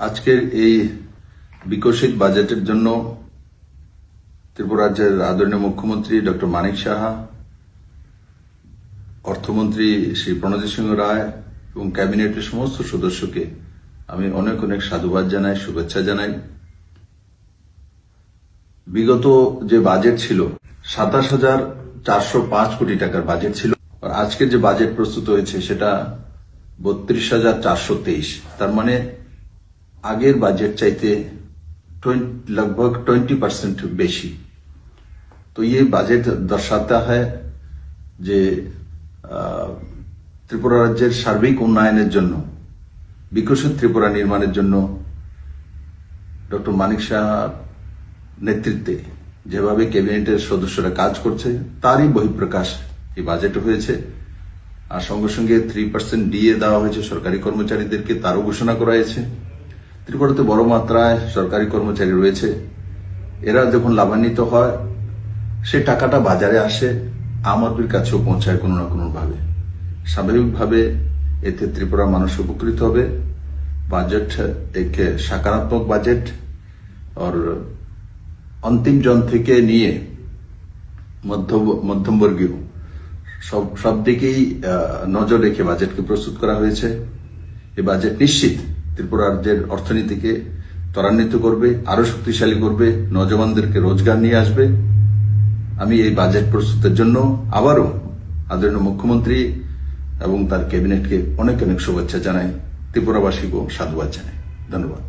আজকের এই বিকশিত বাজেটের জন্য ত্রিপুরা রাজ্যের আদরণীয় মুখ্যমন্ত্রী ডক্টর মানিক সাহা, অর্থমন্ত্রী শ্রী প্রণজিৎ সিংহ রায় এবং ক্যাবিনেটের সমস্ত সদস্যকে আমি অনেক অনেক সাধুবাদ জানাই, শুভেচ্ছা জানাই। বিগত যে বাজেট ছিল 27,405 কোটি টাকার বাজেট ছিল, আর আজকের যে বাজেট প্রস্তুত হয়েছে সেটা 32,423। তার মানে আগের বাজেট চাইতে लगभग 20% বেশি। तो ये बजट दर्शाता है যে ত্রিপুরা রাজ্যের সার্বিক উন্নয়নের জন্য, বিকশিত ত্রিপুরা নির্মাণের জন্য ডক্টর মানিক সাহার নেতৃত্বে যেভাবে ক্যাবিনেটের সদস্যরা কাজ করছে তারই বহিঃপ্রকাশ এই বাজেট হয়েছে। আর সঙ্গে সঙ্গে 3% ডিএ দেওয়া হয়েছে সরকারি কর্মচারীদেরকে, তারও ঘোষণা করা হয়েছে। ত্রিপুরাতে বড় মাত্রায় সরকারি কর্মচারী রয়েছে, এরা যখন লাভান্বিত হয় সে টাকাটা বাজারে আসে, আম আদমির কাছেও পৌঁছায় কোনো না কোনো ভাবে। স্বাভাবিকভাবে এতে ত্রিপুরার মানুষ উপকৃত হবে। বাজেট এক সকারাত্মক বাজেট, আর অন্তিম জন থেকে নিয়ে মধ্যমবর্গীয় সব দিকেই নজর রেখে বাজেটকে প্রস্তুত করা হয়েছে। এই বাজেট নিশ্চিত ত্রিপুরা রাজ্যের অর্থনীতিকে ত্বরান্বিত করবে, আরো শক্তিশালী করবে, নজওয়ানদেরকে রোজগার নিয়ে আসবে। আমি এই বাজেট প্রস্তুতের জন্য আবারও আদরণীয় মুখ্যমন্ত্রী এবং তার ক্যাবিনেটকে অনেক অনেক শুভেচ্ছা জানাই, ত্রিপুরাবাসীকেও সাধুবাদ জানাই। ধন্যবাদ।